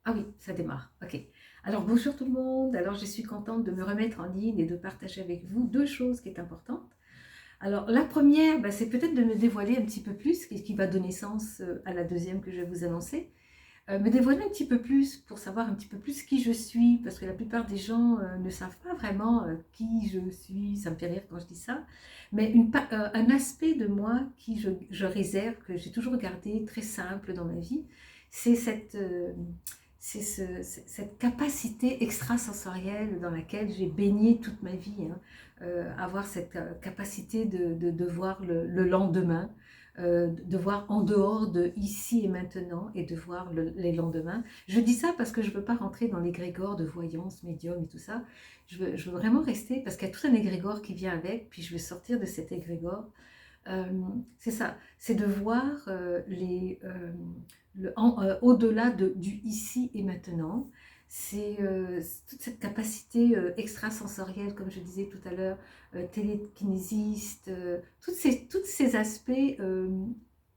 Ah oui, ça démarre. Ok. Alors bonjour tout le monde. Alors je suis contente de me remettre en ligne et de partager avec vous deux choses qui sont importantes. Alors la première, bah, c'est peut-être de me dévoiler un petit peu plus, ce qui va donner sens à la deuxième que je vais vous annoncer. Me dévoiler un petit peu plus pour savoir un petit peu plus qui je suis, parce que la plupart des gens ne savent pas vraiment qui je suis. Ça me fait rire quand je dis ça. Mais un aspect de moi qui je réserve, que j'ai toujours gardé très simple dans ma vie, c'est cette capacité extrasensorielle dans laquelle j'ai baigné toute ma vie, hein. Avoir cette capacité de voir le lendemain, de voir en dehors de ici et maintenant et de voir les lendemains. Je dis ça parce que je ne veux pas rentrer dans l'égrégore de voyance, médium et tout ça. Je veux vraiment rester parce qu'il y a tout un égrégore qui vient avec, puis je veux sortir de cet égrégore. Euh, c'est ça, c'est de voir au-delà du ici et maintenant. C'est toute cette capacité extrasensorielle, comme je disais tout à l'heure, télékinésiste, tous ces aspects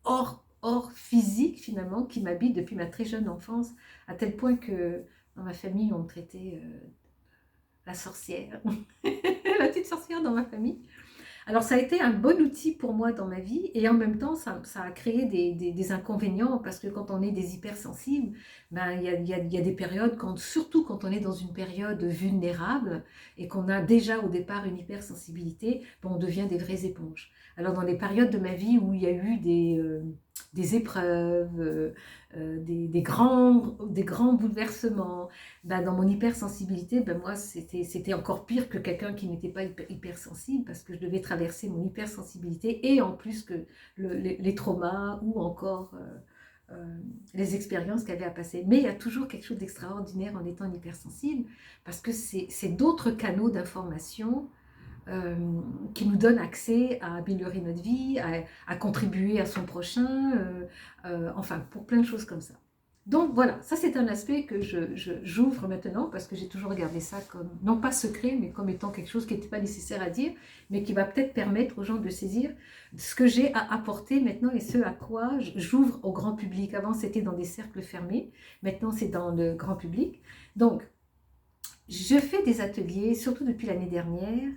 hors physique finalement qui m'habitent depuis ma très jeune enfance, à tel point que dans ma famille on me traitait la sorcière, la petite sorcière dans ma famille. Alors ça a été un bon outil pour moi dans ma vie et en même temps ça a créé des inconvénients parce que quand on est des hypersensibles, ben, il y a des périodes, surtout quand on est dans une période vulnérable et qu'on a déjà au départ une hypersensibilité, ben, on devient des vraies éponges. Alors dans les périodes de ma vie où il y a eu des épreuves, des grands bouleversements, ben, dans mon hypersensibilité, ben, moi c'était encore pire que quelqu'un qui n'était pas hypersensible parce que je devais traverser mon hypersensibilité et en plus que les traumas ou encore les expériences qu'elle avait à passer. Mais il y a toujours quelque chose d'extraordinaire en étant hypersensible parce que c'est d'autres canaux d'information euh, qui nous donnent accès à améliorer notre vie, à contribuer à son prochain, enfin pour plein de choses comme ça. Donc voilà, ça c'est un aspect que j'ouvre maintenant parce que j'ai toujours regardé ça comme, non pas secret, mais comme étant quelque chose qui n'était pas nécessaire à dire, mais qui va peut-être permettre aux gens de saisir ce que j'ai à apporter maintenant et ce à quoi j'ouvre au grand public. Avant c'était dans des cercles fermés, maintenant c'est dans le grand public. Donc je fais des ateliers, surtout depuis l'année dernière.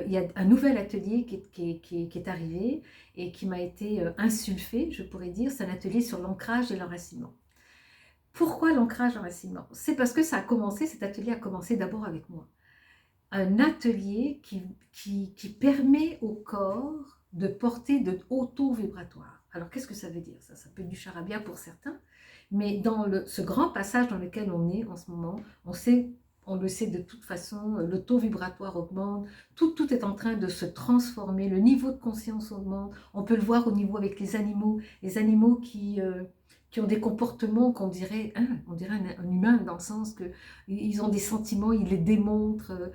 Il y a un nouvel atelier qui est arrivé et qui m'a été insulfé, je pourrais dire. C'est un atelier sur l'ancrage et l'enracinement. Pourquoi l'ancrage et l'enracinement? C'est parce que cet atelier a commencé d'abord avec moi. Un atelier qui permet au corps de porter de auto-vibratoire. Alors qu'est-ce que ça veut dire ça? Ça peut être du charabia pour certains, mais dans ce grand passage dans lequel on est en ce moment, on le sait de toute façon, le taux vibratoire augmente, tout est en train de se transformer, le niveau de conscience augmente, on peut le voir au niveau avec les animaux qui ont des comportements qu'on dirait, hein, on dirait un humain dans le sens que ils ont des sentiments, ils les démontrent.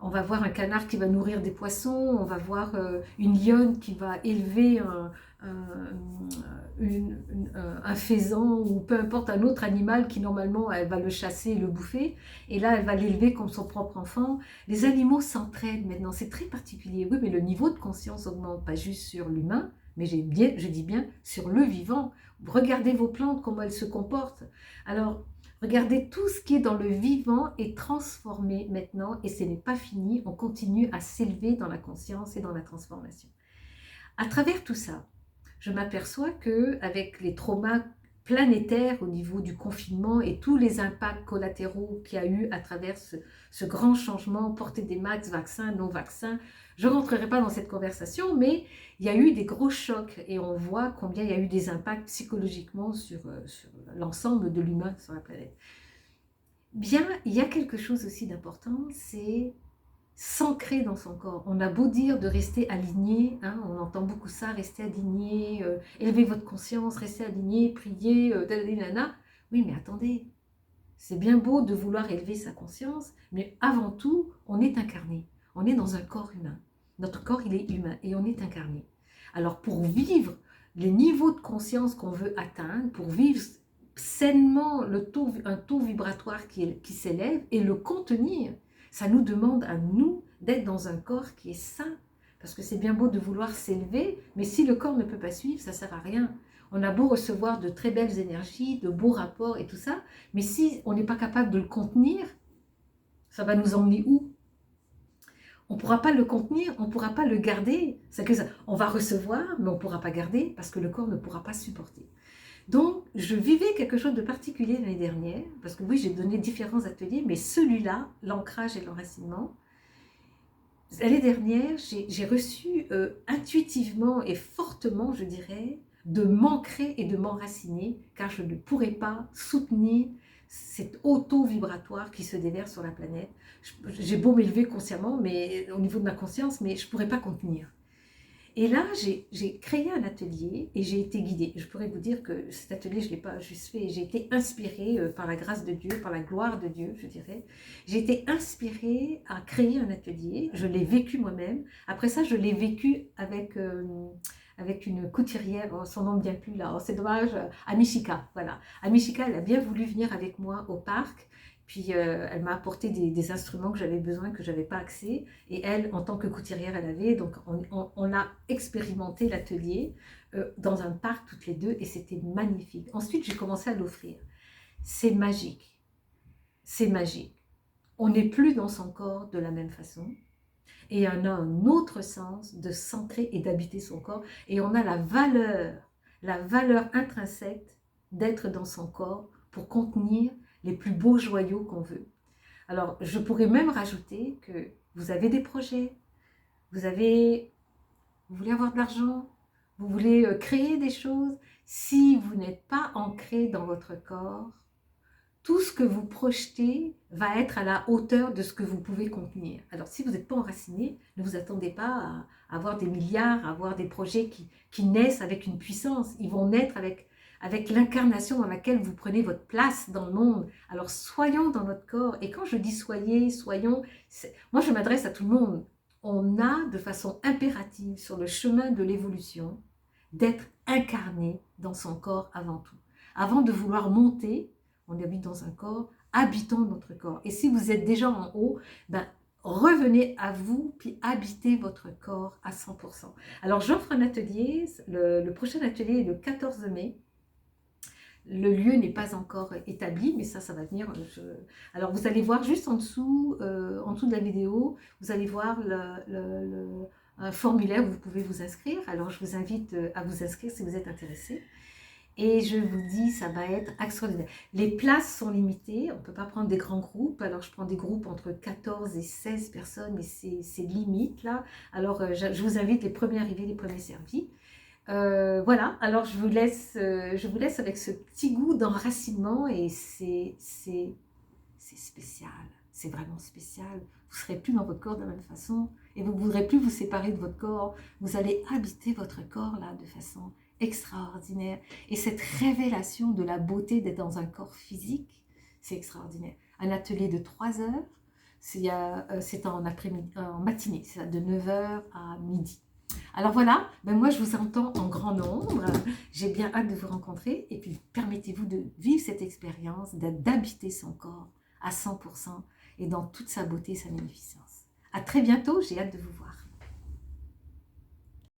On va voir un canard qui va nourrir des poissons, on va voir une lionne qui va élever un faisan ou peu importe un autre animal qui normalement elle va le chasser et le bouffer et là elle va l'élever comme son propre enfant. Les animaux s'entraident maintenant, c'est très particulier. Oui, mais le niveau de conscience augmente pas juste sur l'humain, mais je dis bien sur le vivant. Regardez vos plantes, comment elles se comportent. Alors regardez, tout ce qui est dans le vivant est transformé maintenant et ce n'est pas fini, on continue à s'élever dans la conscience et dans la transformation. À travers tout ça, je m'aperçois que avec les traumas planétaires au niveau du confinement et tous les impacts collatéraux qu'il y a eu à travers ce grand changement, porter des masques, vaccins, non vaccins, je ne rentrerai pas dans cette conversation, mais il y a eu des gros chocs et on voit combien il y a eu des impacts psychologiquement sur l'ensemble de l'humain sur la planète. Bien, il y a quelque chose aussi d'important, c'est s'ancrer dans son corps. On a beau dire de rester aligné, hein, on entend beaucoup ça, rester aligné, élever votre conscience, rester aligné, prier, nanana. Oui, mais attendez, c'est bien beau de vouloir élever sa conscience, mais avant tout, on est incarné. On est dans un corps humain. Notre corps, il est humain et on est incarné. Alors pour vivre les niveaux de conscience qu'on veut atteindre, pour vivre sainement un taux vibratoire qui s'élève et le contenir, ça nous demande à nous d'être dans un corps qui est sain. Parce que c'est bien beau de vouloir s'élever, mais si le corps ne peut pas suivre, ça ne sert à rien. On a beau recevoir de très belles énergies, de beaux rapports et tout ça, mais si on n'est pas capable de le contenir, ça va nous emmener où? On ne pourra pas le contenir, on ne pourra pas le garder. C'est que ça, on va recevoir, mais on ne pourra pas garder parce que le corps ne pourra pas supporter. Donc, je vivais quelque chose de particulier l'année dernière, parce que oui, j'ai donné différents ateliers, mais celui-là, l'ancrage et l'enracinement, l'année dernière, j'ai reçu intuitivement et fortement, je dirais, de m'ancrer et de m'enraciner, car je ne pourrais pas soutenir cet auto-vibratoire qui se déverse sur la planète. J'ai beau m'élever consciemment, mais au niveau de ma conscience, mais je ne pourrais pas contenir. Et là, j'ai créé un atelier et j'ai été guidée. Je pourrais vous dire que cet atelier, je ne l'ai pas juste fait, j'ai été inspirée par la grâce de Dieu, par la gloire de Dieu, je dirais. J'ai été inspirée à créer un atelier, je l'ai vécu moi-même. Après ça, je l'ai vécu avec une couturière, oh, son nom ne vient plus là, oh, c'est dommage, Amishika, voilà. Amishika, elle a bien voulu venir avec moi au parc. Puis elle m'a apporté des instruments que j'avais besoin, que je n'avais pas accès. Et elle, en tant que couturière, elle avait. Donc on a expérimenté l'atelier dans un parc toutes les deux et c'était magnifique. Ensuite, j'ai commencé à l'offrir. C'est magique. C'est magique. On n'est plus dans son corps de la même façon. Et on a un autre sens de s'ancrer et d'habiter son corps. Et on a la valeur intrinsèque d'être dans son corps pour contenir les plus beaux joyaux qu'on veut. Alors, je pourrais même rajouter que vous avez des projets, vous voulez avoir de l'argent, vous voulez créer des choses. Si vous n'êtes pas ancré dans votre corps, tout ce que vous projetez va être à la hauteur de ce que vous pouvez contenir. Alors, si vous n'êtes pas enraciné, ne vous attendez pas à avoir des milliards, à avoir des projets qui naissent avec une puissance. Ils vont naître avec l'incarnation dans laquelle vous prenez votre place dans le monde. Alors, soyons dans notre corps. Et quand je dis soyons, moi je m'adresse à tout le monde. On a de façon impérative sur le chemin de l'évolution d'être incarné dans son corps avant tout. Avant de vouloir monter, on habite dans un corps, habitons notre corps. Et si vous êtes déjà en haut, ben, revenez à vous, puis habitez votre corps à 100%. Alors, j'offre un atelier, le prochain atelier est le 14 mai. Le lieu n'est pas encore établi, mais ça va venir. Alors, vous allez voir juste en dessous de la vidéo, vous allez voir un formulaire où vous pouvez vous inscrire. Alors, je vous invite à vous inscrire si vous êtes intéressé. Et je vous dis, ça va être extraordinaire. Les places sont limitées, on ne peut pas prendre des grands groupes. Alors, je prends des groupes entre 14 et 16 personnes, mais c'est limite là. Alors, je vous invite les premiers arrivés, les premiers servis. Voilà, alors je vous laisse avec ce petit goût d'enracinement et c'est spécial, c'est vraiment spécial. Vous ne serez plus dans votre corps de la même façon et vous ne voudrez plus vous séparer de votre corps. Vous allez habiter votre corps là de façon extraordinaire. Et cette révélation de la beauté d'être dans un corps physique, c'est extraordinaire. Un atelier de 3 heures, c'est en matinée, c'est de 9 heures à midi. Alors voilà, ben moi je vous entends en grand nombre, j'ai bien hâte de vous rencontrer et puis permettez-vous de vivre cette expérience, d'habiter son corps à 100% et dans toute sa beauté et sa magnificence. À très bientôt, j'ai hâte de vous voir.